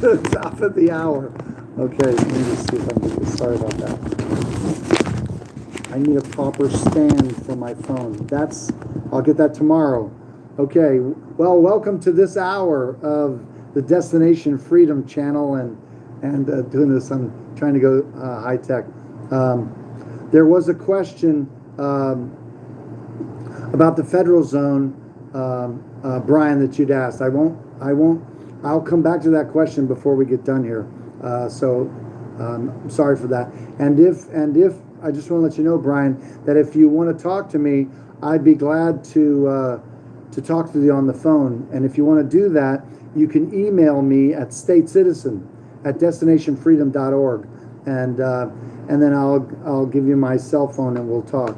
Top of the hour. Okay, let me just see if I can get this. Sorry about that. I need a proper stand for my phone. I'll get that tomorrow. Okay, well, welcome to this hour of the Destination Freedom Channel, and doing this, I'm trying to go high tech. There was a question about the federal zone, Brian, that you'd asked. I'll come back to that question before we get done here. I'm sorry for that. And if I just want to let you know, Brian, that if you want to talk to me, I'd be glad to talk to you on the phone. And if you want to do that, you can email me at StateCitizen@destinationfreedom.org, and then I'll give you my cell phone and we'll talk.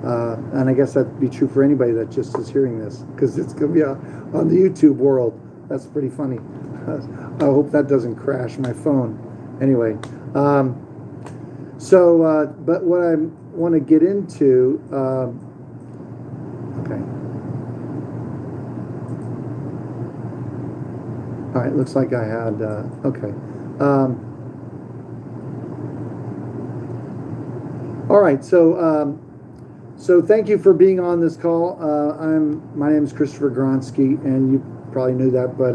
And I guess that'd be true for anybody that just is hearing this, because it's going to be on the YouTube world. That's pretty funny. I hope that doesn't crash my phone. Anyway, but what I want to get into, okay. All right, looks like I had, okay. All right, so thank you for being on this call. My name is Christopher Gronsky, and you probably knew that, but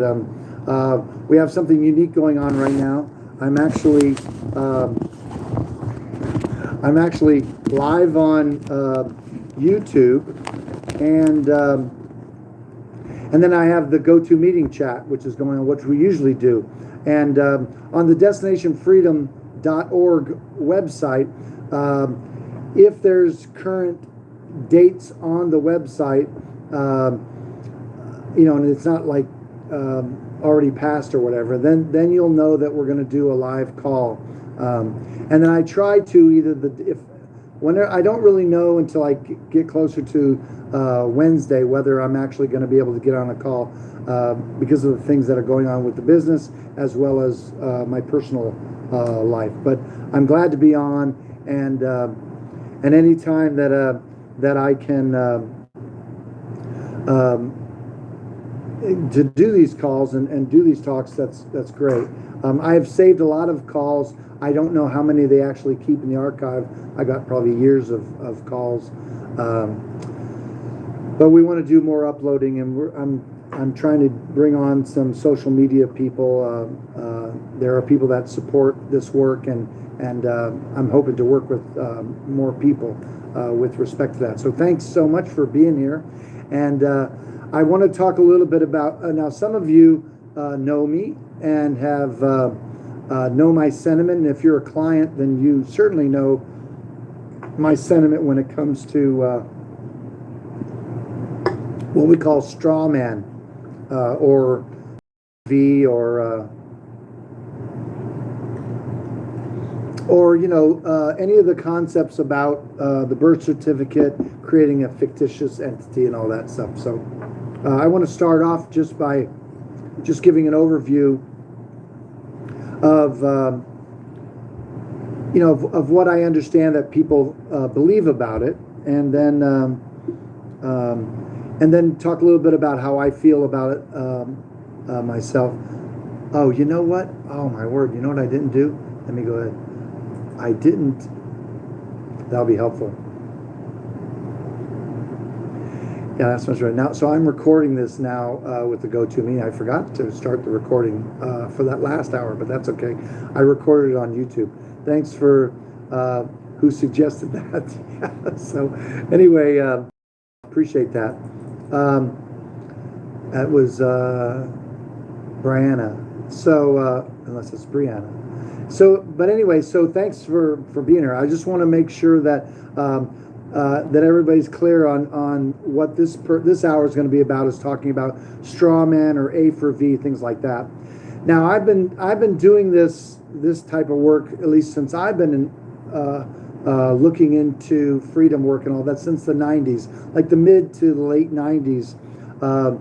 we have something unique going on right now. I'm actually live on YouTube, and then I have the GoToMeeting chat, which is going on, which we usually do. And on the DestinationFreedom.org website, if there's current dates on the website, and it's not like already passed or whatever, then you'll know that we're going to do a live call. And then I try to I don't really know until I get closer to Wednesday whether I'm actually going to be able to get on a call because of the things that are going on with the business as well as my personal life. But I'm glad to be on, and any time that I can to do these calls and do these talks, that's great. I have saved a lot of calls. I don't know how many they actually keep in the archive. I got probably years of calls, but we want to do more uploading, and I'm trying to bring on some social media people. There are people that support this work, and I'm hoping to work with more people with respect to that. So thanks so much for being here. And I want to talk a little bit about, now some of you know me and have know my sentiment. And if you're a client, then you certainly know my sentiment when it comes to what we call Strawman or V or any of the concepts about the birth certificate, creating a fictitious entity and all that stuff. So I want to start off just by giving an overview of of what I understand that people believe about it, and then talk a little bit about how I feel about it myself. Oh, you know what? Oh my word! You know what I didn't do? Let me go ahead. I didn't. That'll be helpful. Yeah, that's much right now. So I'm recording this now with the GoToMeeting. I forgot to start the recording for that last hour, but that's okay. I recorded it on YouTube. Thanks for who suggested that. So anyway, appreciate that. That was Brianna. So unless it's Brianna. So, but anyway, so thanks for being here. I just want to make sure that that everybody's clear on what this hour is going to be about. Is talking about Strawman or A for V, things like that. Now, I've been doing this type of work at least since I've been looking into freedom work and all that since the 90s, like the mid to the late 90s. I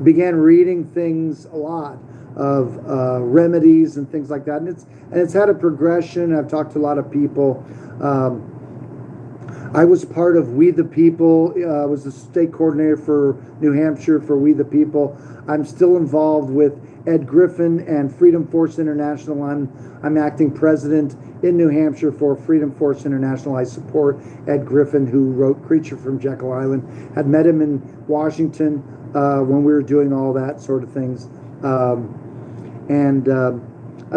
began reading things a lot of remedies and things like that, and it's had a progression. I've talked to a lot of people I was part of We the People. I was the state coordinator for New Hampshire for We the People. I'm still involved with Ed Griffin and Freedom Force International. I'm acting president in New Hampshire for Freedom Force International. I support Ed Griffin, who wrote Creature from Jekyll Island. Had met him in Washington when we were doing all that sort of things. I've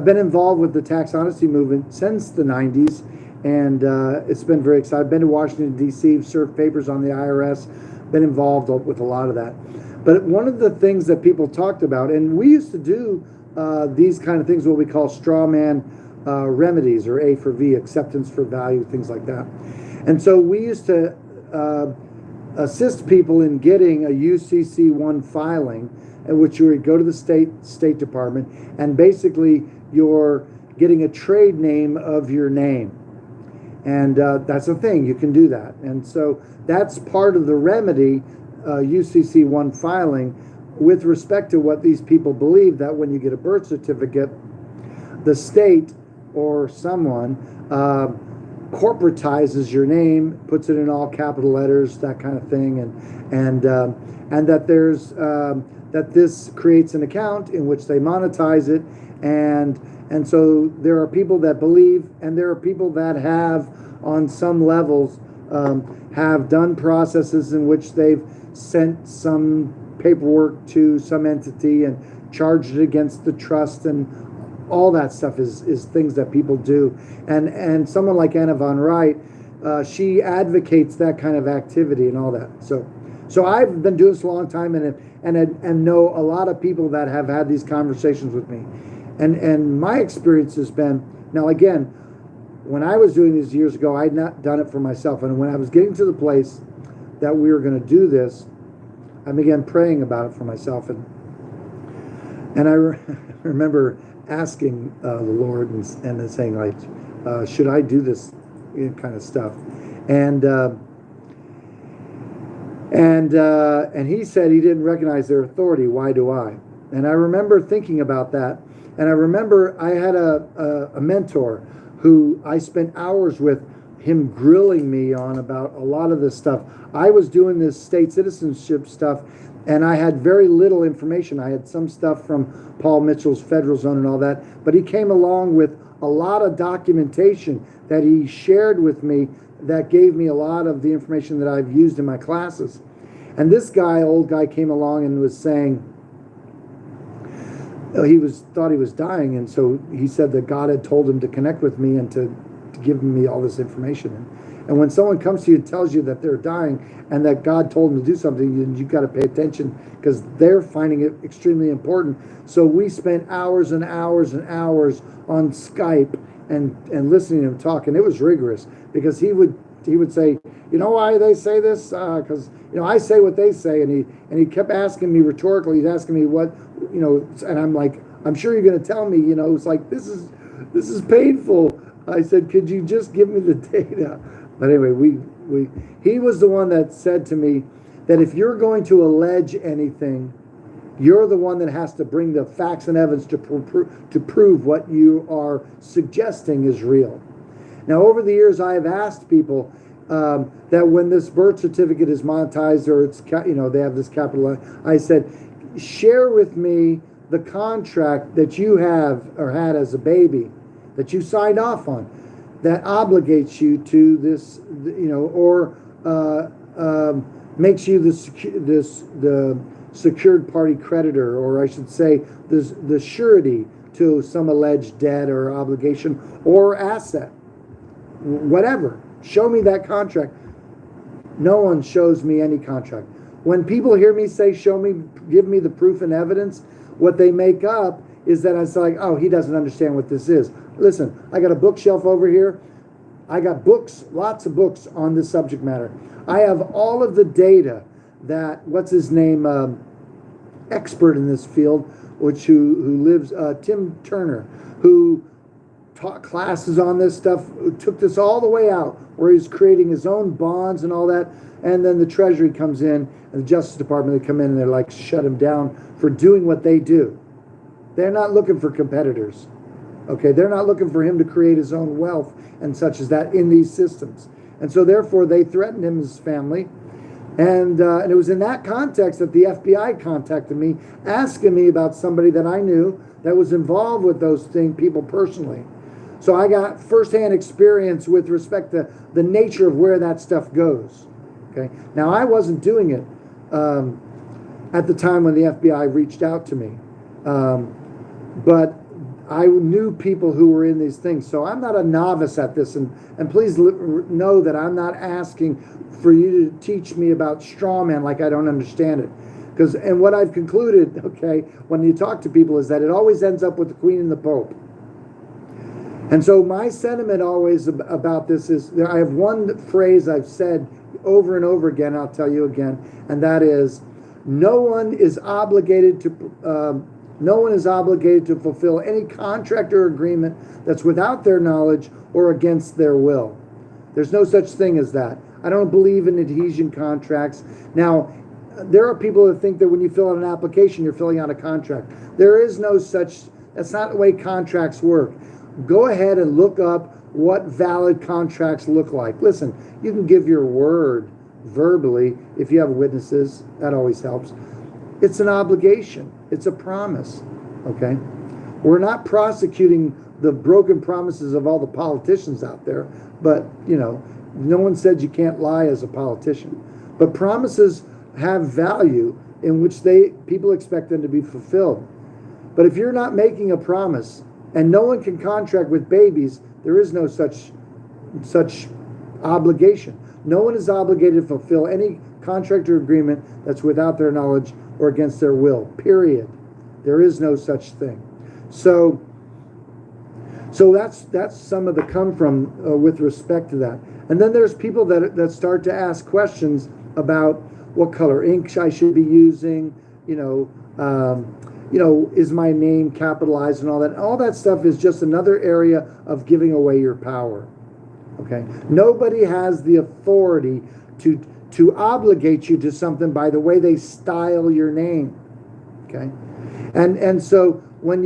been involved with the tax honesty movement since the 90s, and it's been very exciting. I've been to Washington, D.C., served papers on the IRS, been involved with a lot of that. But one of the things that people talked about, and we used to do these kind of things, what we call Strawman remedies, or A for V, acceptance for value, things like that. And so we used to assist people in getting a UCC1 filing, in which you would go to the State Department, and basically you're getting a trade name of your name. And that's a thing, you can do that. And so that's part of the remedy, UCC1 filing, with respect to what these people believe, that when you get a birth certificate, the state or someone corporatizes your name, puts it in all capital letters, that kind of thing, and that there's that this creates an account in which they monetize it, and so there are people that believe, and there are people that have, on some levels, have done processes in which they've sent some paperwork to some entity and charged it against the trust, and all that stuff is things that people do. And someone like Anna von Wright, she advocates that kind of activity and all that. So I've been doing this a long time, and know a lot of people that have had these conversations with me. And my experience has been, now again, when I was doing this years ago, I had not done it for myself. And when I was getting to the place that we were going to do this, I began praying about it for myself. And I remember asking the Lord and then saying, like, should I do this kind of stuff? And he said he didn't recognize their authority. Why do I? And I remember thinking about that. And I remember I had a mentor who I spent hours with, him grilling me on about a lot of this stuff. I was doing this state citizenship stuff, and I had very little information. I had some stuff from Paul Mitchell's Federal Zone and all that, but he came along with a lot of documentation that he shared with me that gave me a lot of the information that I've used in my classes. And this guy, old guy, came along and was saying, thought he was dying, and so he said that God had told him to connect with me and to give me all this information. And when someone comes to you and tells you that they're dying and that God told them to do something, you've got to pay attention, because they're finding it extremely important. So we spent hours and hours and hours on Skype and listening to him talk, and it was rigorous, because he would say, you know why they say this? Because I say what they say, and he kept asking me rhetorically. He's asking me what, and I'm like, I'm sure you're going to tell me. It's like, this is painful. I said, could you just give me the data? But anyway, he was the one that said to me that if you're going to allege anything, you're the one that has to bring the facts and evidence to prove what you are suggesting is real. Now, over the years, I have asked people that when this birth certificate is monetized, or it's they have this capital, I said, share with me the contract that you have or had as a baby, that you signed off on, that obligates you to this, or makes you the secured party creditor, or I should say the surety to some alleged debt or obligation or asset, whatever. Show me that contract. No one shows me any contract. When people hear me say, give me the proof and evidence, what they make up is that it's like, oh, he doesn't understand what this is. Listen, I got a bookshelf over here. I got books, lots of books on this subject matter. I have all of the data that, what's his name, expert in this field, who lives, Tim Turner, who taught classes on this stuff, took this all the way out, where he's creating his own bonds and all that, and then the Treasury comes in, and the Justice Department, they come in and they're like, shut him down for doing what they do. They're not looking for competitors. Okay, they're not looking for him to create his own wealth and such as that in these systems. And so therefore they threatened him and his family. And it was in that context that the FBI contacted me, asking me about somebody that I knew that was involved with those people personally. So I got firsthand experience with respect to the nature of where that stuff goes. Okay. Now I wasn't doing it at the time when the FBI reached out to me, but I knew people who were in these things. So I'm not a novice at this, and please know that I'm not asking for you to teach me about Strawman like I don't understand it. And what I've concluded, okay, when you talk to people, is that it always ends up with the Queen and the Pope. And so my sentiment always about this is, I have one phrase I've said over and over again, I'll tell you again, and that is, no one is obligated to fulfill any contract or agreement that's without their knowledge or against their will. There's no such thing as that. I don't believe in adhesion contracts. Now, there are people that think that when you fill out an application, you're filling out a contract. There is no such, that's not the way contracts work. Go ahead and look up what valid contracts look like. Listen, you can give your word verbally if you have witnesses. That always helps. It's an obligation. It's a promise. Okay? We're not prosecuting the broken promises of all the politicians out there, but, no one said you can't lie as a politician. But promises have value in which people expect them to be fulfilled. But if you're not making a promise, and no one can contract with babies, there is no such obligation. No one is obligated to fulfill any contract or agreement that's without their knowledge or against their will, period. There is no such thing. So that's some of the come from with respect to that. And then there's people that start to ask questions about what color ink I should be using, is my name capitalized and all that. All that stuff is just another area of giving away your power. Okay? Nobody has the authority to obligate you to something by the way they style your name. Okay? And so when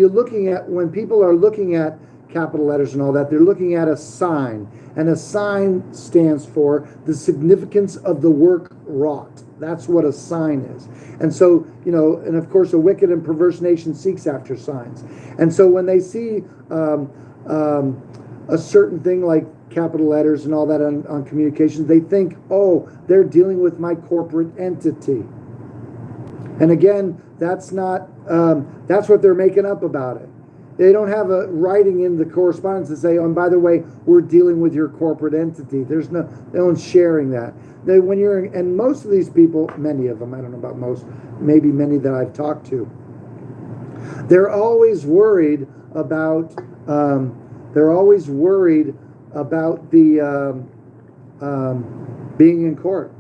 people are looking at capital letters and all that, they're looking at a sign. And a sign stands for the significance of the work wrought. That's what a sign is. And so, and of course, a wicked and perverse nation seeks after signs. And so when they see a certain thing like capital letters and all that on communications, they think, oh, they're dealing with my corporate entity. And again, that's what they're making up about it. They don't have a writing in the correspondence to say, oh, and by the way, we're dealing with your corporate entity. No one's sharing that. And most of these people, many of them, I don't know about most, maybe many that I've talked to, they're always worried about the being in court.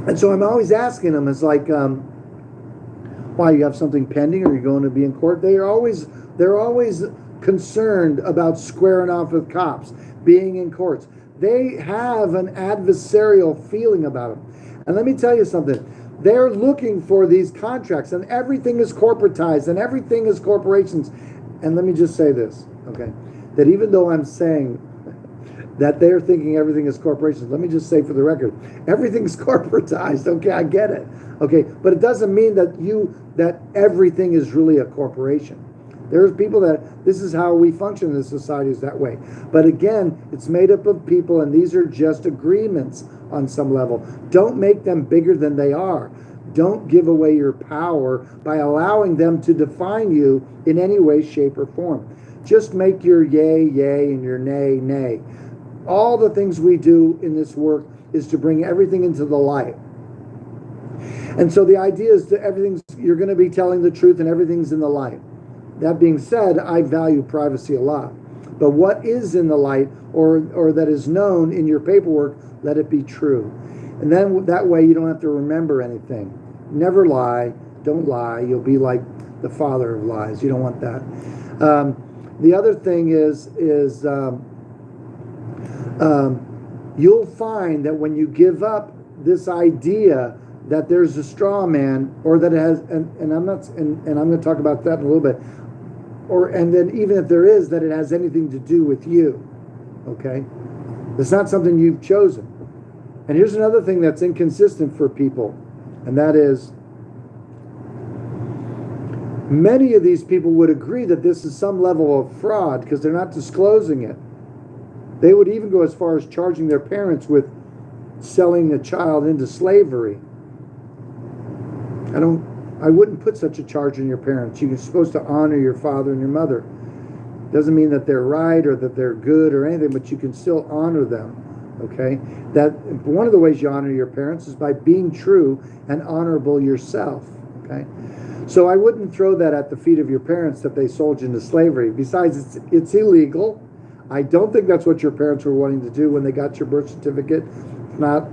And so I'm always asking them, it's like, why, you have something pending? Or are you going to be in court? They're always concerned about squaring off with cops, being in courts. They have an adversarial feeling about them. And let me tell you something. They're looking for these contracts, and everything is corporatized, and everything is corporations. And let me just say this, okay? That even though I'm saying that they're thinking everything is corporations, let me just say for the record, everything's corporatized, okay? I get it, okay? But it doesn't mean that everything is really a corporation. There's people that this is how we function in this society, is that way. But again, it's made up of people, and these are just agreements on some level. Don't make them bigger than they are. Don't give away your power by allowing them to define you in any way, shape, or form. Just make your yay, yay, and your nay, nay. All the things we do in this work is to bring everything into the light. And so the idea is that you're going to be telling the truth and everything's in the light. That being said, I value privacy a lot. But what is in the light or that is known in your paperwork, let it be true. And then that way you don't have to remember anything. Never lie. Don't lie. You'll be like the father of lies. You don't want that. The other thing is you'll find that when you give up this idea that there's a straw man, or that it has, and I'm going to talk about that in a little bit, and then even if there is, that it has anything to do with you. okay? It's not something you've chosen. And here's another thing that's inconsistent for people, and that is many of these people would agree that this is some level of fraud because they're not disclosing it. They would even go as far as charging their parents with selling a child into slavery. I wouldn't put such a charge on your parents. You're supposed to honor your father and your mother. Doesn't mean that they're right or that they're good or anything, but you can still honor them. Okay? That one of the ways you honor your parents is by being true and honorable yourself. Okay? So I wouldn't throw that at the feet of your parents that they sold you into slavery. Besides, it's illegal. I don't think that's what your parents were wanting to do when they got your birth certificate. It's not,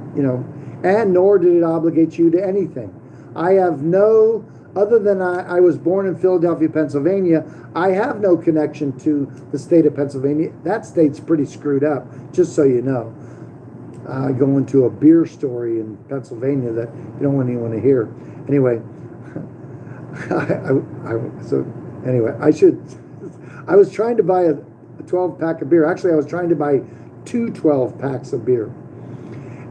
and nor did it obligate you to anything. I have no, other than I was born in Philadelphia, Pennsylvania, I have no connection to the state of Pennsylvania. That state's pretty screwed up, just so you know. I go into a beer story in Pennsylvania that you don't want anyone to hear. Anyway, I was trying to buy a 12-pack of beer. Actually, I was trying to buy 2 12-packs of beer.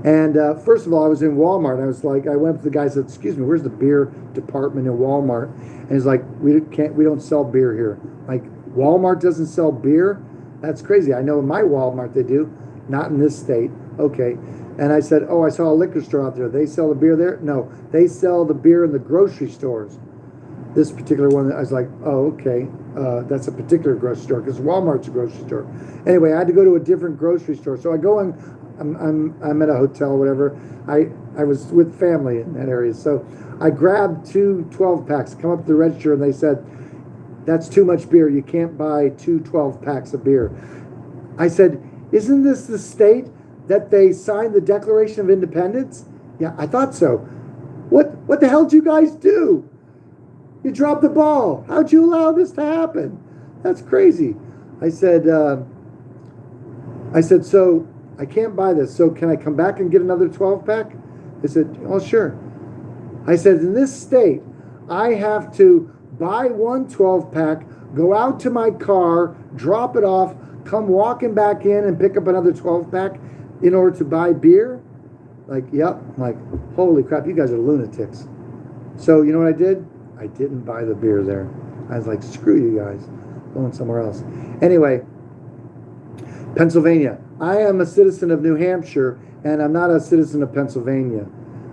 And first of all, I was in Walmart. I went up to the guy and said, "Excuse me, where's the beer department in Walmart?" And he's like, we don't sell beer here." Like, Walmart doesn't sell beer? That's crazy. I know in my Walmart they do, not in this state. Okay. And I said, "Oh, I saw a liquor store out there. They sell the beer there?" "No, they sell the beer in the grocery stores." This particular one, I was like, "Oh, okay. That's a particular grocery store because Walmart's a grocery store." Anyway, I had to go to a different grocery store. So I go in. I'm at a hotel, whatever. I was with family in that area. So I grabbed 2 12-packs, come up to the register, and they said, "That's too much beer. You can't buy 2 12-packs of beer." I said, "Isn't this the state that they signed the Declaration of Independence?" "Yeah, I thought so." What the hell did you guys do? You dropped the ball. How'd you allow this to happen? That's crazy. I said, "So I can't buy this. So can I come back and get another 12-pack?" They said, "Oh, sure." I said, "In this state, I have to buy 1 12-pack, go out to my car, drop it off, come walking back in and pick up another 12-pack in order to buy beer?" Like, yep. I'm like, holy crap, you guys are lunatics. So you know what I did? I didn't buy the beer there. I was like, screw you guys. Going somewhere else. Anyway, Pennsylvania. I am a citizen of New Hampshire, and I'm not a citizen of Pennsylvania.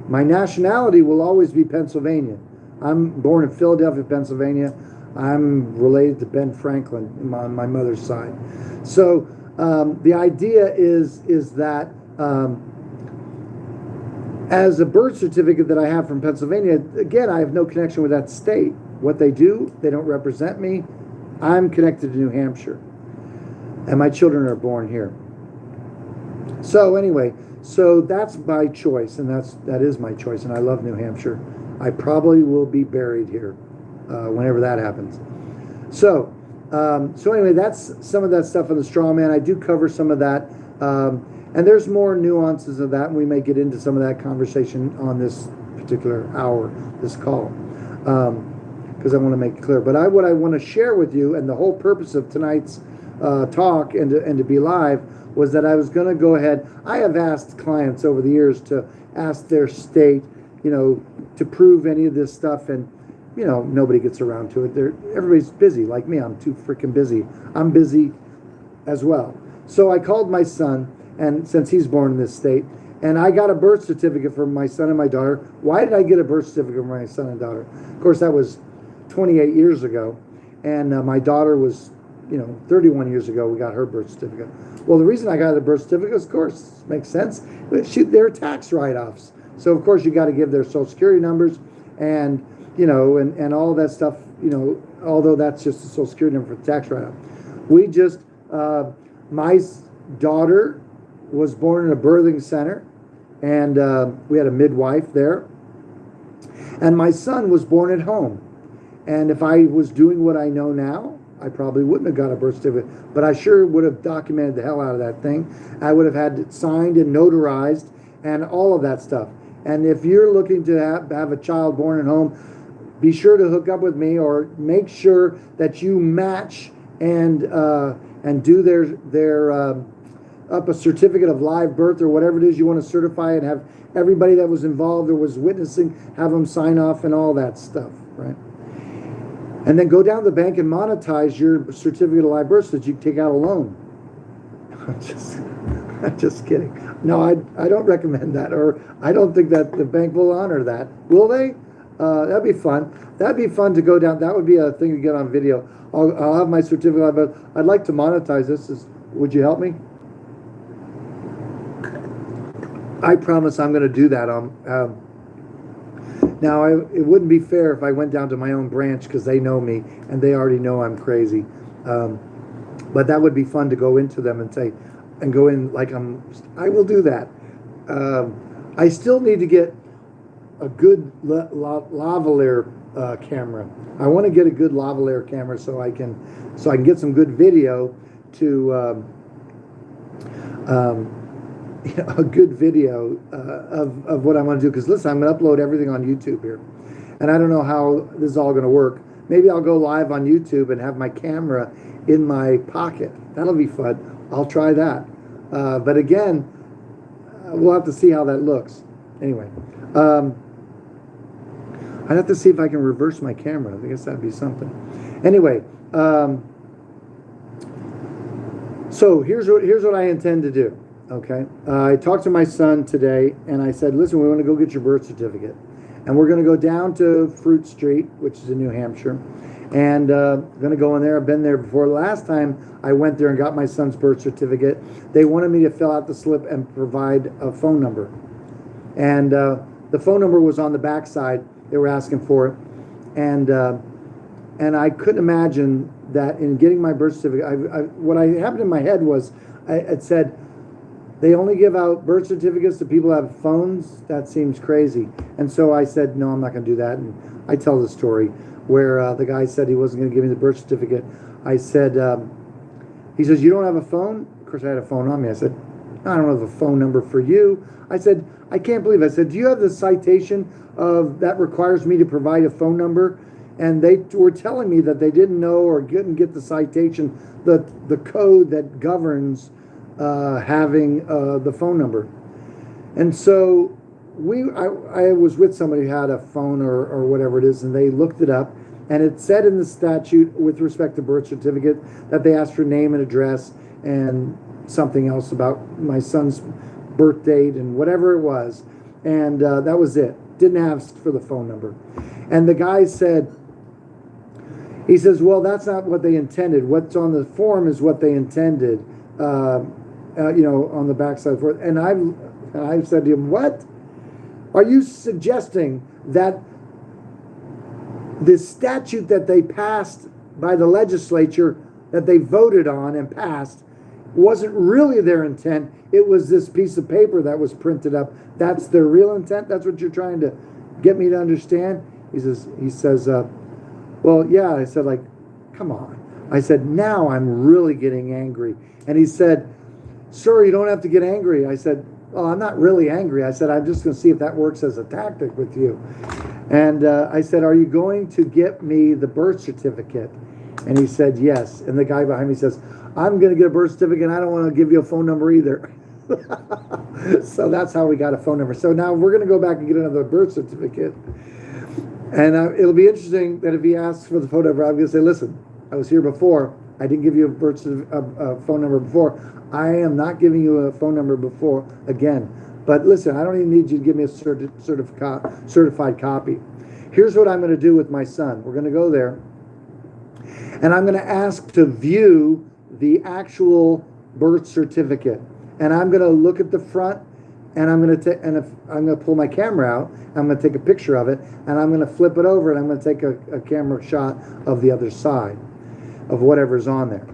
My nationality will always be Pennsylvania. I'm born in Philadelphia, Pennsylvania. I'm related to Ben Franklin on my mother's side. So the idea is that as a birth certificate that I have from Pennsylvania, again, I have no connection with that state. What they do, they don't represent me. I'm connected to New Hampshire, and my children are born here. So anyway, so that's my choice, and that is my choice, and I love New Hampshire. I probably will be buried here whenever that happens. So anyway, that's some of that stuff on the Strawman. I do cover some of that, and there's more nuances of that, and we may get into some of that conversation on this particular hour, this call, because I want to make it clear. But what I want to share with you, and the whole purpose of tonight's talk and to be live, was that I was going to go ahead. I have asked clients over the years to ask their state, to prove any of this stuff, and nobody gets around to it. Everybody's busy, like me. I'm too freaking busy. I'm busy as well. So I called my son, and since he's born in this state, and I got a birth certificate for my son and my daughter. Why did I get a birth certificate for my son and daughter? Of course, that was 28 years ago, and my daughter was, 31 years ago, we got her birth certificate. Well, the reason I got the birth certificate, of course, makes sense. They're tax write-offs. So, of course, you got to give their social security numbers and, and all that stuff, although that's just a social security number for the tax write-off. My daughter was born in a birthing center, and we had a midwife there. And my son was born at home. And if I was doing what I know now, I probably wouldn't have got a birth certificate, but I sure would have documented the hell out of that thing. I would have had it signed and notarized and all of that stuff. And if you're looking to have a child born at home, be sure to hook up with me, or make sure that you match and do their up a certificate of live birth or whatever it is you want to certify, and have everybody that was involved or was witnessing, have them sign off and all that stuff, right? And then go down to the bank and monetize your certificate of live birth so that you can take out a loan. I'm just kidding. No, I don't recommend that, or I don't think that the bank will honor that. Will they? That'd be fun. That'd be fun to go down. That would be a thing to get on video. I'll have my certificate, but I'd like to monetize this. Would you help me? I promise I'm going to do that. Now, it wouldn't be fair if I went down to my own branch because they know me and they already know I'm crazy. But that would be fun to go into them and say, and go in like I will do that. I still need to get a good lavalier camera. I want to get a good lavalier camera so I can get some good video to a good video of what I'm going to do. Because listen, I'm going to upload everything on YouTube here, and I don't know how this is all going to work. Maybe I'll go live on YouTube and have my camera in my pocket. That'll be fun. I'll try that. But again, we'll have to see how that looks. Anyway, I'd have to see if I can reverse my camera. I guess that'd be something. Anyway, so here's what I intend to do. Okay, I talked to my son today, and I said, "Listen, we want to go get your birth certificate, and we're going to go down to Fruit Street, which is in New Hampshire, and going to go in there. I've been there before. Last time I went there and got my son's birth certificate, they wanted me to fill out the slip and provide a phone number, and the phone number was on the back side. They were asking for it, and I couldn't imagine that in getting my birth certificate. What happened in my head was it said, they only give out birth certificates to people who have phones. That seems crazy. And so I said, no, I'm not going to do that. And I tell the story where the guy said he wasn't going to give me the birth certificate. I said, he says, you don't have a phone? Of course, I had a phone on me. I said, I don't have a phone number for you. I said, I can't believe it. I said, do you have the citation of that requires me to provide a phone number? And they were telling me that they didn't know or didn't get the citation, the code that governs having the phone number. And so I was with somebody who had a phone or whatever it is, and they looked it up, and it said in the statute with respect to birth certificate that they asked for name and address and something else about my son's birth date and whatever it was, and that was it. Didn't ask for the phone number. And the guy said, he says, well, that's not what they intended. What's on the form is what they intended. On the backside for it. And I've said to him, what? Are you suggesting that the statute that they passed by the legislature, that they voted on and passed, wasn't really their intent? It was this piece of paper that was printed up. That's their real intent? That's what you're trying to get me to understand? He says, well, yeah. I said, like, come on. I said, now I'm really getting angry. And he said, sir, you don't have to get angry. I said, well, I'm not really angry. I said, I'm just going to see if that works as a tactic with you. And I said, are you going to get me the birth certificate? And he said, yes. And the guy behind me says, I'm going to get a birth certificate, and I don't want to give you a phone number either. So that's how we got a phone number. So now we're going to go back and get another birth certificate. And it'll be interesting that if he asks for the phone number, I'm going to say, listen, I was here before. I didn't give you a phone number before. I am not giving you a phone number before again. But listen, I don't even need you to give me a certified copy. Here's what I'm going to do with my son. We're going to go there, and I'm going to ask to view the actual birth certificate. And I'm going to look at the front, and I'm going to pull my camera out. I'm going to take a picture of it, and I'm going to flip it over, and I'm going to take a camera shot of the other side of whatever's on there.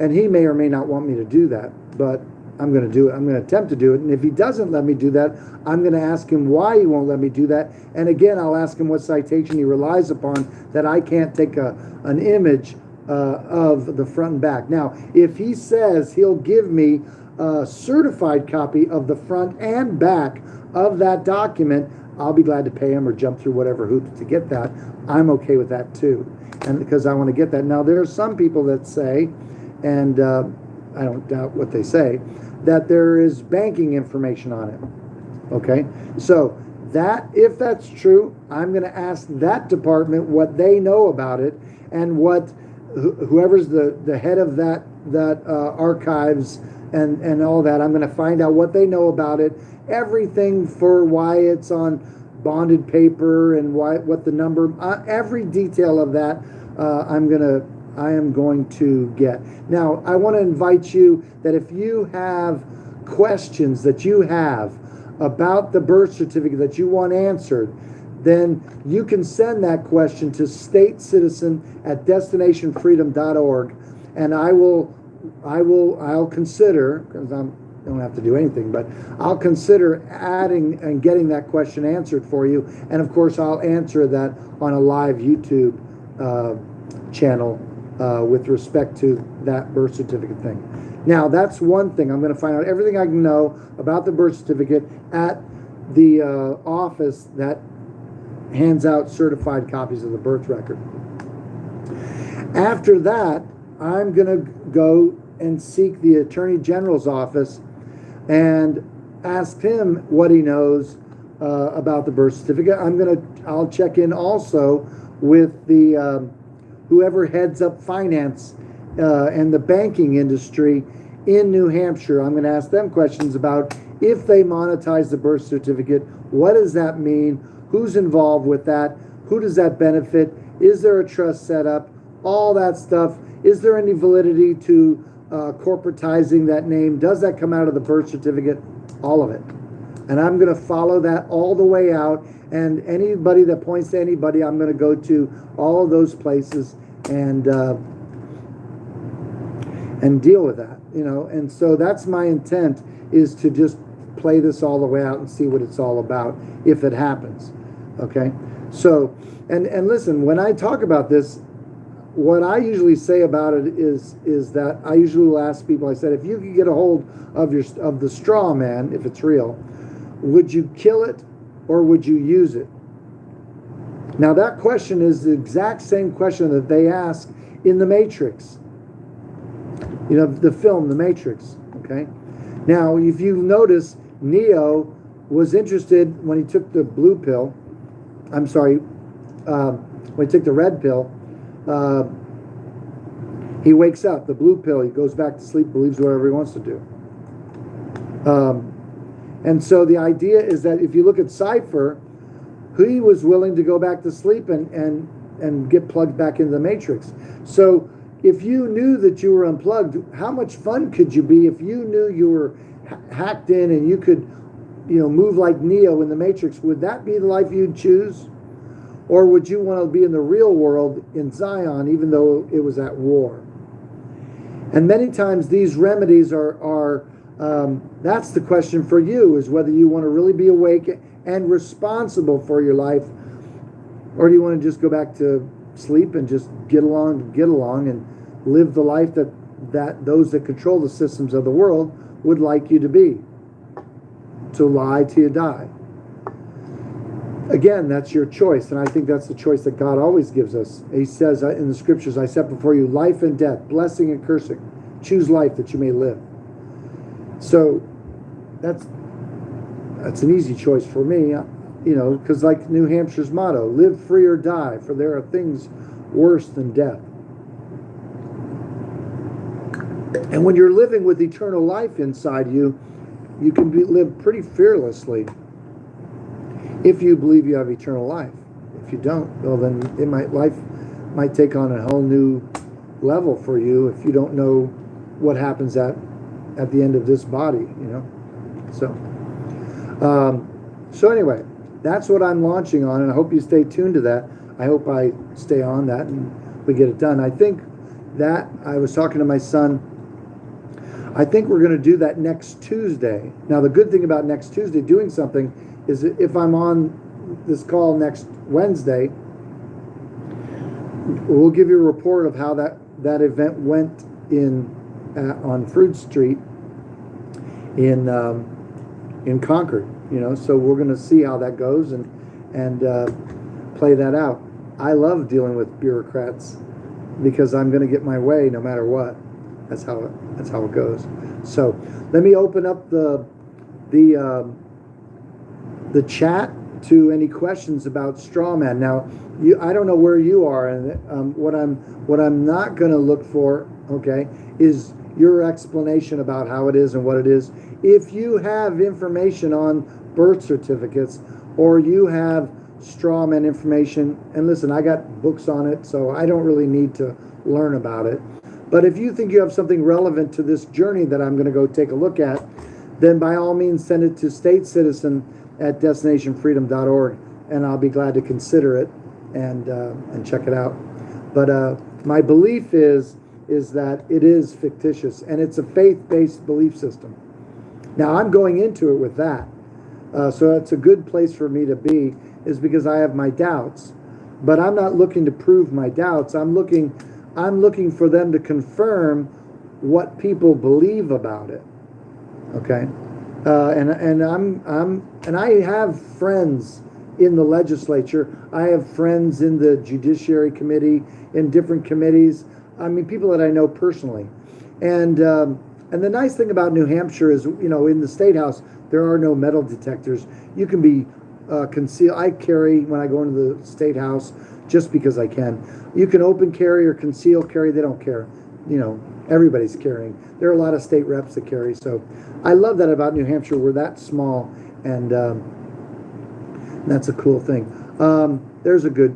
And he may or may not want me to do that, but I'm going to do it. I'm going to attempt to do it. And if he doesn't let me do that, I'm going to ask him why he won't let me do that. And again, I'll ask him what citation he relies upon that I can't take an image of the front and back. Now, if he says he'll give me a certified copy of the front and back of that document, I'll be glad to pay him or jump through whatever hoops to get that. I'm okay with that too, and because I want to get that. Now, there are some people that say, and I don't doubt what they say, that there is banking information on it. Okay, so that, if that's true, I'm going to ask that department what they know about it, and what whoever's the head of that archives and all that, I'm going to find out what they know about it, everything for why it's on bonded paper and what the number, every detail of that, I am going to get. Now, I want to invite you that if you have questions that you have about the birth certificate that you want answered, then you can send that question to StateCitizen@destinationfreedom.org, and I'll consider, because I don't have to do anything, but I'll consider adding and getting that question answered for you. And of course, I'll answer that on a live YouTube channel with respect to that birth certificate thing. Now, that's one thing. I'm going to find out everything I can know about the birth certificate at the office that hands out certified copies of the birth record. After that, I'm going to go and seek the Attorney General's office and ask him what he knows about the birth certificate. I'll check in also with the whoever heads up finance and the banking industry in New Hampshire. I'm going to ask them questions about if they monetize the birth certificate, what does that mean? Who's involved with that? Who does that benefit? Is there a trust set up? All that stuff. Is there any validity to corporatizing that name? Does that come out of the birth certificate? All of it. And I'm going to follow that all the way out. And anybody that points to anybody, I'm going to go to all of those places and deal with that, you know. And so that's my intent, is to just play this all the way out and see what it's all about if it happens. Okay. So, and listen, when I talk about this, what I usually say about it is that I usually will ask people, I said, if you could get a hold of the straw man, if it's real, would you kill it or would you use it? Now, that question is the exact same question that they ask in The Matrix. You know, the film The Matrix. Okay. Now, if you notice, Neo was interested when he took the blue pill. I'm sorry, when he took the red pill. He wakes up, the blue pill, he goes back to sleep, believes whatever he wants to do. And so the idea is that if you look at Cypher, he was willing to go back to sleep and get plugged back into the Matrix. So if you knew that you were unplugged, how much fun could you be if you knew you were hacked in and you could, you know, move like Neo in the Matrix? Would that be the life you'd choose? Or would you want to be in the real world in Zion, even though it was at war? And many times these remedies are that's the question for you, is whether you want to really be awake and responsible for your life, or do you want to just go back to sleep and just get along and live the life that those that control the systems of the world would like you to be, to lie till you die. Again, that's your choice, and I think that's the choice that God always gives us. He says in the scriptures, I set before you life and death, blessing and cursing. Choose life that you may live. So that's an easy choice for me, you know, because like New Hampshire's motto, live free or die, for there are things worse than death. And when you're living with eternal life inside you, you can live pretty fearlessly. If you believe you have eternal life. If you don't, well, then life might take on a whole new level for you if you don't know what happens at the end of this body, you know. So anyway, that's what I'm launching on, and I hope you stay tuned to that. I hope I stay on that and we get it done. I think that I was talking to my son. I think we're going to do that next Tuesday. Now, the good thing about next Tuesday doing something is that if I'm on this call next Wednesday, we'll give you a report of how that event went on Fruit Street in Concord. You know, so we're going to see how that goes and play that out. I love dealing with bureaucrats because I'm going to get my way no matter what. That's how it goes. So let me open up the chat to any questions about Strawman. Now, I don't know where you are, and what I'm not going to look for, okay, is your explanation about how it is and what it is. If you have information on birth certificates, or you have Strawman information, and listen, I got books on it, so I don't really need to learn about it. But if you think you have something relevant to this journey that I'm going to go take a look at, then by all means send it to StateCitizen@destinationfreedom.org, and I'll be glad to consider it and check it out. But my belief is that it is fictitious, and it's a faith-based belief system. Now, I'm going into it with that. So it's a good place for me to be, is because I have my doubts. But I'm not looking to prove my doubts. I'm looking for them to confirm what people believe about it. Okay? And I have friends in the legislature. I have friends in the Judiciary Committee, in different committees. I mean, people that I know personally. And the nice thing about New Hampshire is, in the State House, there are no metal detectors. You can be concealed. I carry when I go into the State House just because I can. You can open carry or conceal carry. They don't care. Everybody's carrying. There are a lot of state reps that carry. So I love that about New Hampshire. We're that small, and that's a cool thing. There's a good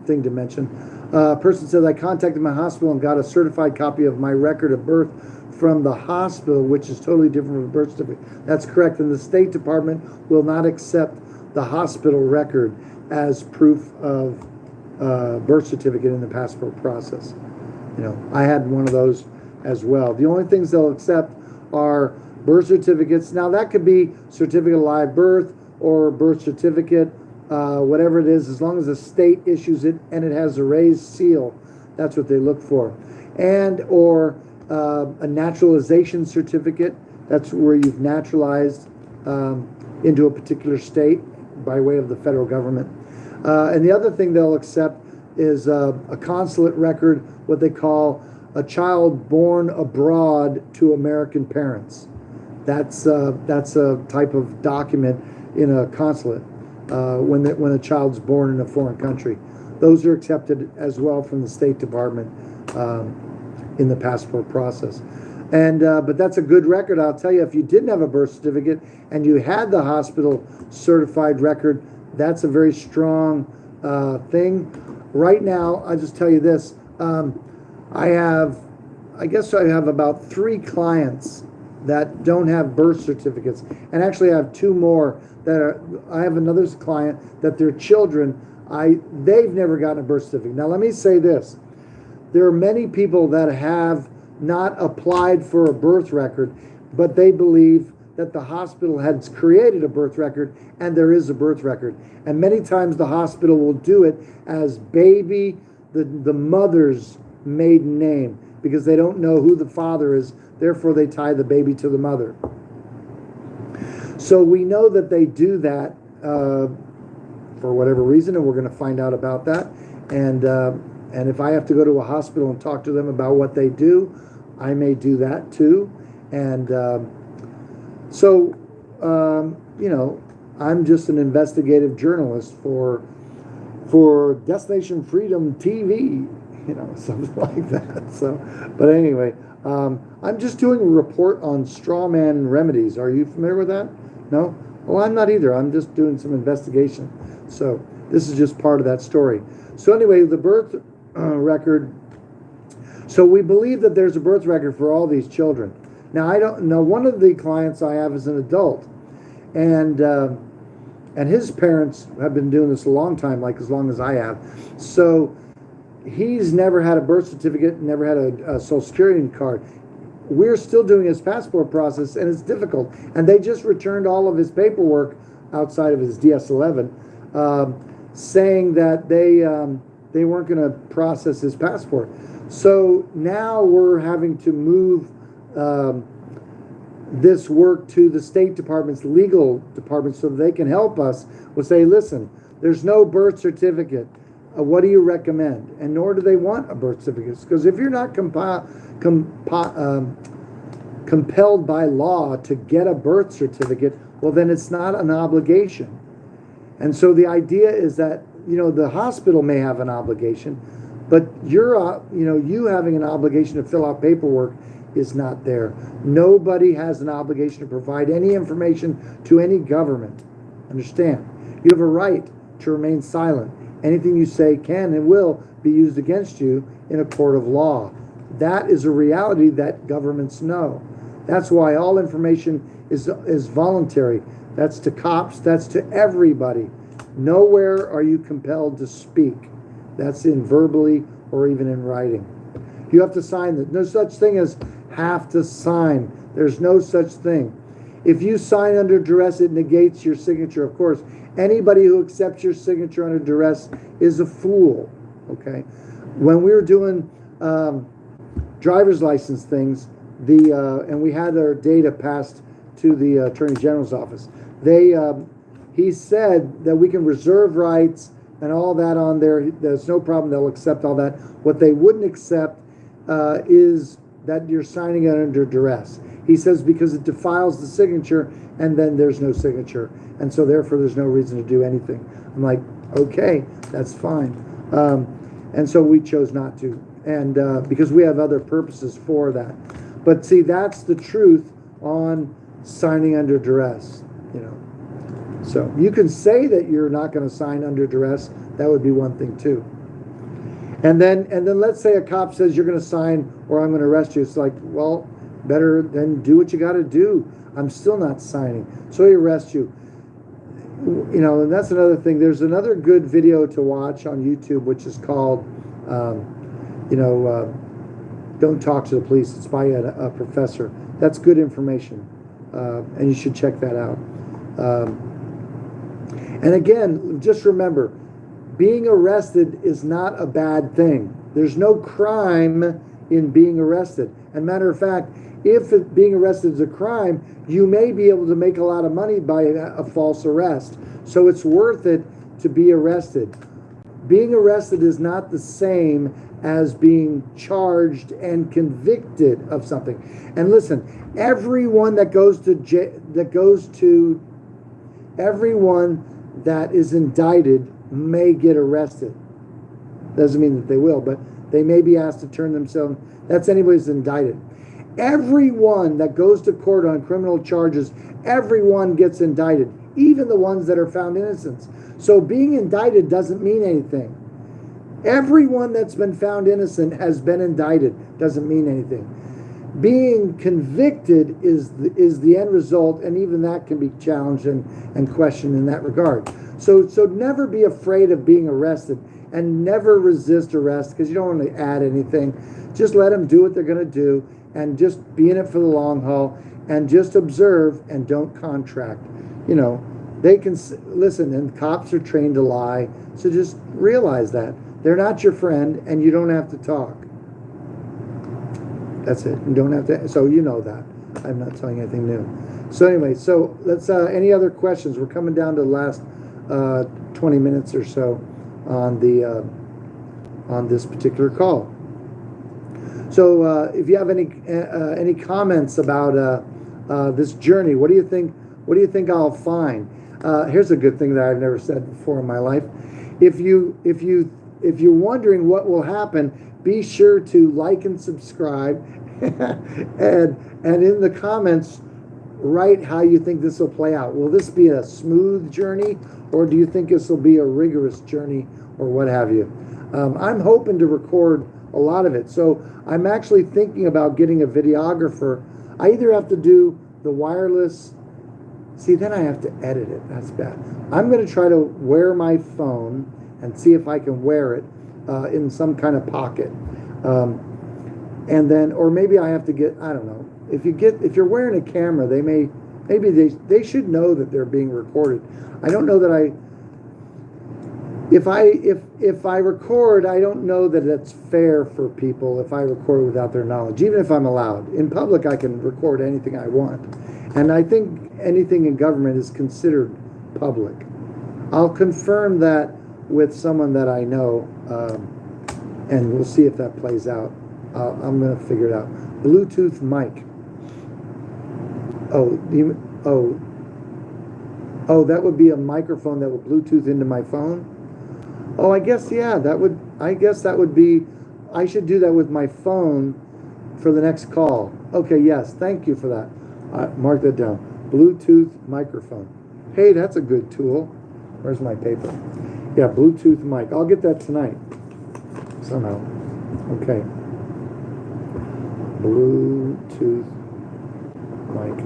thing to mention. A person says, I contacted my hospital and got a certified copy of my record of birth from the hospital, which is totally different from a birth certificate. That's correct. And the State Department will not accept the hospital record as proof of birth certificate in the passport process. I had one of those as well. The only things they'll accept are birth certificates. Now, that could be certificate of live birth or birth certificate, whatever it is, as long as the state issues it and it has a raised seal. That's what they look for. And or a naturalization certificate. That's where you've naturalized into a particular state by way of the federal government. And the other thing they'll accept is a consulate record, what they call a child born abroad to American parents. That's a type of document in a consulate when a child's born in a foreign country. Those are accepted as well from the State Department in the passport process. And but that's a good record. I'll tell you, if you didn't have a birth certificate and you had the hospital certified record, that's a very strong thing. Right now, I'll just tell you this. I guess I have about 3 clients that don't have birth certificates. And actually I have 2 more I have another client that their children, they've never gotten a birth certificate. Now let me say this. There are many people that have not applied for a birth record, but they believe that the hospital has created a birth record and there is a birth record. And many times the hospital will do it as baby, the mother's maiden name, because they don't know who the father is. Therefore, they tie the baby to the mother. So we know that they do that for whatever reason, and we're going to find out about that. And if I have to go to a hospital and talk to them about what they do, I may do that too. And so, I'm just an investigative journalist for Destination Freedom TV, something like that. So, but anyway, I'm just doing a report on Strawman remedies. Are you familiar with that? No? Well, I'm not either. I'm just doing some investigation. So this is just part of that story. So anyway, the birth record. So we believe that there's a birth record for all these children. Now, I don't know. One of the clients I have is an adult, and his parents have been doing this a long time, like as long as I have. So he's never had a birth certificate, never had a Social Security card. We're still doing his passport process, and it's difficult. And they just returned all of his paperwork outside of his DS-11, saying that they weren't going to process his passport. So now we're having to move this work to the State Department's legal department so they can help us. We'll say, listen, there's no birth certificate. what do you recommend? And nor do they want a birth certificate. Because if you're not compelled by law to get a birth certificate, well, then it's not an obligation. And so the idea is that, the hospital may have an obligation, but you having an obligation to fill out paperwork is not there. Nobody has an obligation to provide any information to any government. Understand? You have a right to remain silent. Anything you say can and will be used against you in a court of law. That is a reality that governments know. That's why all information is voluntary. That's to cops, that's to everybody. Nowhere are you compelled to speak. That's in verbally or even in writing. You have to sign that. No such thing as have to sign. There's no such thing. If you sign under duress, it negates your signature. Of course, anybody who accepts your signature under duress is a fool. Okay? When we were doing driver's license things, and we had our data passed to the Attorney General's office, he said that we can reserve rights and all that on there. There's no problem. They'll accept all that. What they wouldn't accept is that you're signing it under duress. He says because it defiles the signature, and then there's no signature. And so therefore there's no reason to do anything. I'm like, okay, that's fine. And so we chose not to. And because we have other purposes for that. But see, that's the truth on signing under duress, So you can say that you're not going to sign under duress. That would be one thing too. And then let's say a cop says you're going to sign or I'm going to arrest you. It's like, well, better than do what you got to do. I'm still not signing. So he arrests you. And that's another thing. There's another good video to watch on YouTube, which is called, Don't Talk to the Police. It's by a professor. That's good information. And you should check that out. And again, just remember, being arrested is not a bad thing. There's no crime in being arrested. And matter of fact, if being arrested is a crime, you may be able to make a lot of money by a false arrest. So it's worth it to be arrested. Being arrested is not the same as being charged and convicted of something. And listen, everyone everyone that is indicted may get arrested. Doesn't mean that they will, but they may be asked to turn themselves. That's anybody who's indicted. Everyone that goes to court on criminal charges, everyone gets indicted, even the ones that are found innocent. So being indicted doesn't mean anything. Everyone that's been found innocent has been indicted. Doesn't mean anything. Being convicted is the end result, and even that can be challenged and questioned in that regard. So never be afraid of being arrested, and never resist arrest, because you don't want to add anything. Just let them do what they're going to do, and just be in it for the long haul, and just observe and don't contract. They can listen, and cops are trained to lie. So just realize that they're not your friend, and you don't have to talk. That's it. You don't have to. So you know that. I'm not telling you anything new. So anyway, so let's. Any other questions? We're coming down to the last 20 minutes or so on this particular call. So if you have any comments about this journey, what do you think? What do you think I'll find? Here's a good thing that I've never said before in my life. If you're wondering what will happen, be sure to like and subscribe, and in the comments, write how you think this will play out. Will this be a smooth journey, or do you think this will be a rigorous journey, or what have you? I'm hoping to record a lot of it, so I'm actually thinking about getting a videographer. I either have to do the wireless. See, then I have to edit it. That's bad. I'm going to try to wear my phone and see if I can wear it in some kind of pocket. And then, or maybe I have to get, I don't know. If you're wearing a camera, maybe they should know that they're being recorded. I don't know that if I record, I don't know that it's fair for people if I record without their knowledge, even if I'm allowed. In public, I can record anything I want. And I think anything in government is considered public. I'll confirm that with someone that I know, and we'll see if that plays out. I'm going to figure it out. Bluetooth mic. Oh, that would be a microphone that would Bluetooth into my phone. Oh, I guess, yeah, that would be, I should do that with my phone for the next call. Okay, yes, thank you for that. Mark that down. Bluetooth microphone. Hey, that's a good tool. Where's my paper? Yeah, Bluetooth mic. I'll get that tonight somehow. Okay. Bluetooth mic.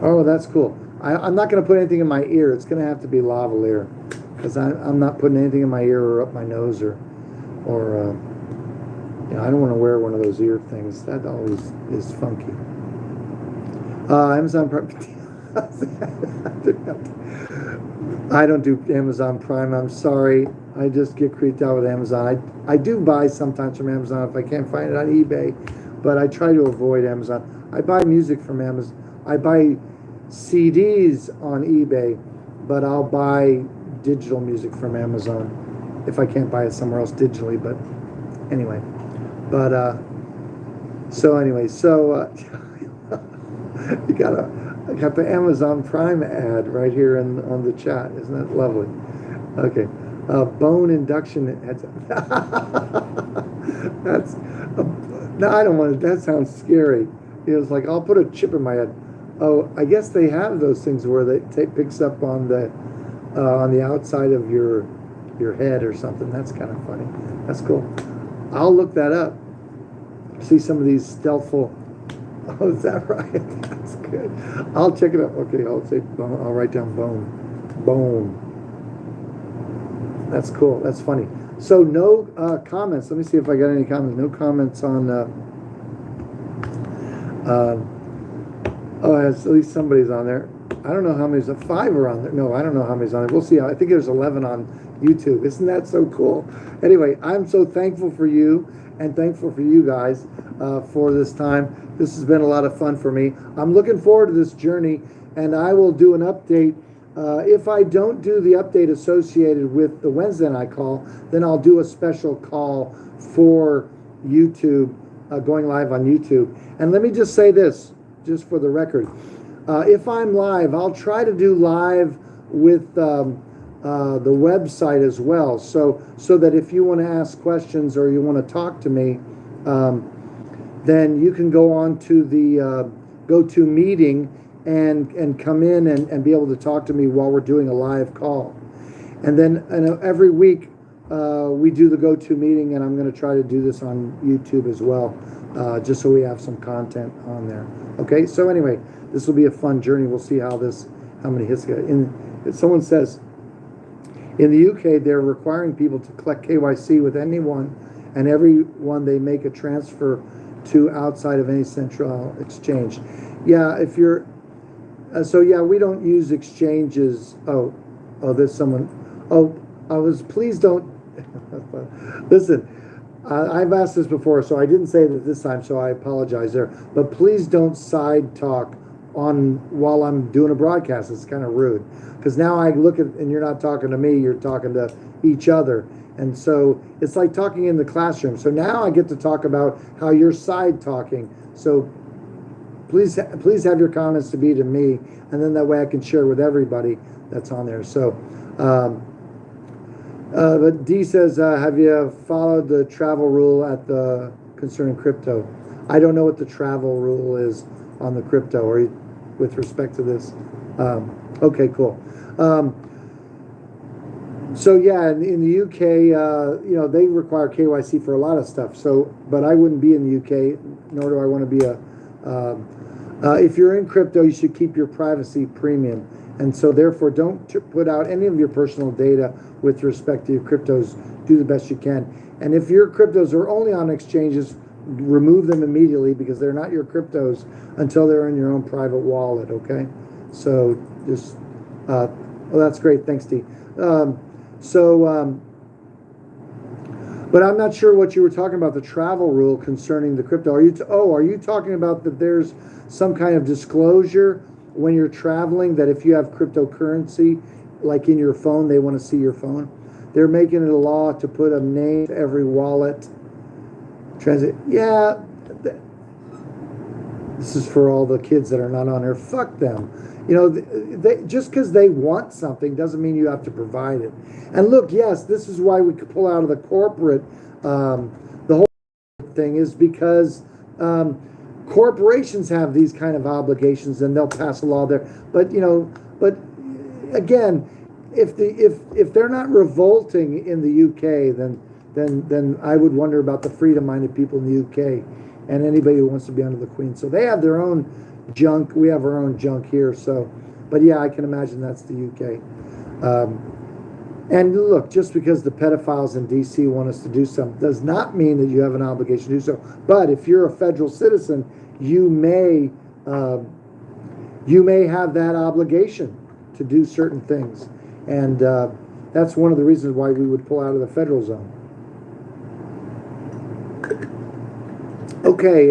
Oh, that's cool. I'm not going to put anything in my ear. It's going to have to be lavalier, because I'm not putting anything in my ear or up my nose or I don't want to wear one of those ear things. That always is funky. Amazon Prime. I don't do Amazon Prime. I'm sorry. I just get creeped out with Amazon. I do buy sometimes from Amazon if I can't find it on eBay, but I try to avoid Amazon. I buy music from Amazon. I buy CDs on eBay, but I'll buy digital music from Amazon if I can't buy it somewhere else digitally. But anyway, you got the Amazon Prime ad right here on the chat. Isn't that lovely? Okay, bone induction headset. That's no, I don't want to. That sounds scary. It's like I'll put a chip in my head. Oh, I guess they have those things where they picks up on the outside of your head or something. That's kind of funny. That's cool. I'll look that up. See some of these stealthful. Oh, is that right? That's good. I'll check it out. Okay, I'll write down bone. That's cool. That's funny. So no comments. Let me see if I got any comments. No comments on. Oh, at least somebody's on there. I don't know how many's. 5 are on there. No, I don't know how many's on there. We'll see. I think there's 11 on YouTube. Isn't that so cool? Anyway, I'm so thankful for you and thankful for you guys for this time. This has been a lot of fun for me. I'm looking forward to this journey, and I will do an update. If I don't do the update associated with the Wednesday night call, then I'll do a special call for YouTube, going live on YouTube. And let me just say this, just for the record. If I'm live, I'll try to do live with the website as well, so that if you want to ask questions or you want to talk to me, then you can go on to the go-to meeting and come in and be able to talk to me while we're doing a live call. And then every week we do the go-to meeting, and I'm going to try to do this on YouTube as well, just so we have some content on there. Okay, so anyway, this will be a fun journey. We'll see how many hits get. Someone says, in the UK, they're requiring people to collect KYC with anyone and everyone they make a transfer to outside of any central exchange. Yeah, if you're, we don't use exchanges. There's someone. Please don't, listen, I've asked this before, so I didn't say that this time, so I apologize there. But please don't side talk while I'm doing a broadcast. It's kind of rude, because now I look at, and you're not talking to me, you're talking to each other. And so it's like talking in the classroom. So now I get to talk about how you're side talking. So please have your comments to be to me, and then that way I can share with everybody that's on there. So, but D says, have you followed the travel rule concerning crypto? I don't know what the travel rule is on the crypto or with respect to this. Okay, cool. So yeah, in the UK, they require KYC for a lot of stuff. So, but I wouldn't be in the UK, nor do I want to be if you're in crypto, you should keep your privacy premium. And so therefore, don't put out any of your personal data with respect to your cryptos. Do the best you can. And if your cryptos are only on exchanges, remove them immediately, because they're not your cryptos until they're in your own private wallet, okay? So just, that's great. Thanks, Dee. But I'm not sure what you were talking about, the travel rule concerning the crypto. Are you talking about that there's some kind of disclosure when you're traveling, that if you have cryptocurrency, like in your phone, they want to see your phone? they're making it a law to put a name to every wallet. Transit. Yeah, this is for all the kids that are not on there. Fuck them. You know, they, just because they want something doesn't mean you have to provide it. And look, yes, this is why we could pull out of the corporate. The whole thing is because corporations have these kind of obligations, and they'll pass a law there. But you know, but again, if they're not revolting in the UK, then I would wonder about the freedom-minded people in the UK and anybody who wants to be under the Queen. So they have their own junk. We have our own junk here. So, but yeah, I can imagine that's the UK. And look, just because the pedophiles in DC want us to do something does not mean that you have an obligation to do so. But if you're a federal citizen, you may have that obligation to do certain things. And that's one of the reasons why we would pull out of the federal zone. Okay,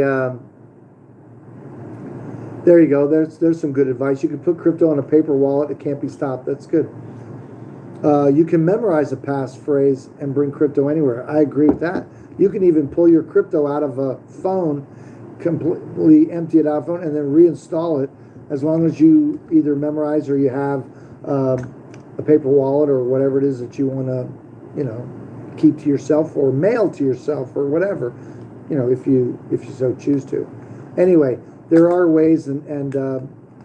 there you go. There's some good advice. You can put crypto in a paper wallet. It can't be stopped. That's good. You can memorize a passphrase and bring crypto anywhere. I agree with that. You can even pull your crypto out of a phone, completely empty it out of a phone, and then reinstall it, as long as you either memorize or you have a paper wallet or whatever it is that you want to, you know, keep to yourself or mail to yourself or whatever, you know, if you so choose to. Anyway, there are ways, and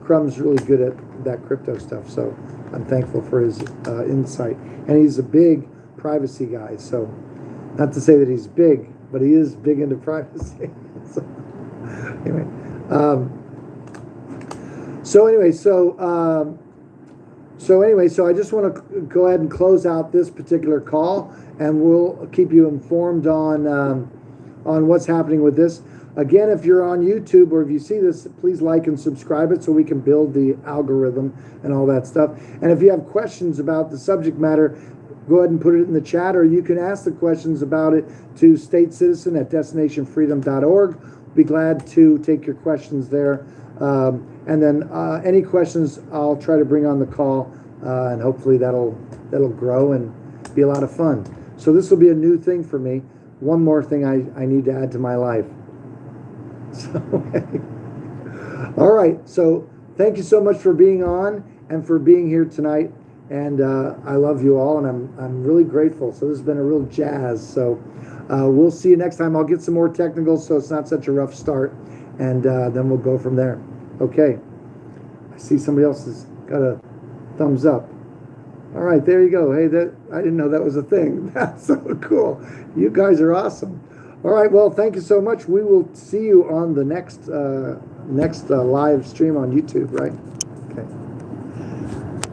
Crumb's really good at that crypto stuff, so I'm thankful for his insight. And he's a big privacy guy, so not to say that he's big, but he is big into privacy. So anyway, so I just want to go ahead and close out this particular call, and we'll keep you informed on what's happening with this. Again, if you're on YouTube or if you see this, please like and subscribe it so we can build the algorithm and all that stuff. And if you have questions about the subject matter, go ahead and put it in the chat, or you can ask the questions about it to StateCitizen@destinationfreedom.org. Be glad to take your questions there. And then any questions I'll try to bring on the call, and hopefully that'll grow and be a lot of fun. So this will be a new thing for me. One more thing I need to add to my life. So, all right. So thank you so much for being on and for being here tonight. And I love you all, and I'm really grateful. So this has been a real jazz. So we'll see you next time. I'll get some more technicals so it's not such a rough start, and then we'll go from there. Okay. I see somebody else has got a thumbs up. All right, there you go. Hey, I didn't know that was a thing. That's so cool. You guys are awesome. All right, well, thank you so much. We will see you on the next live stream on YouTube, right? Okay.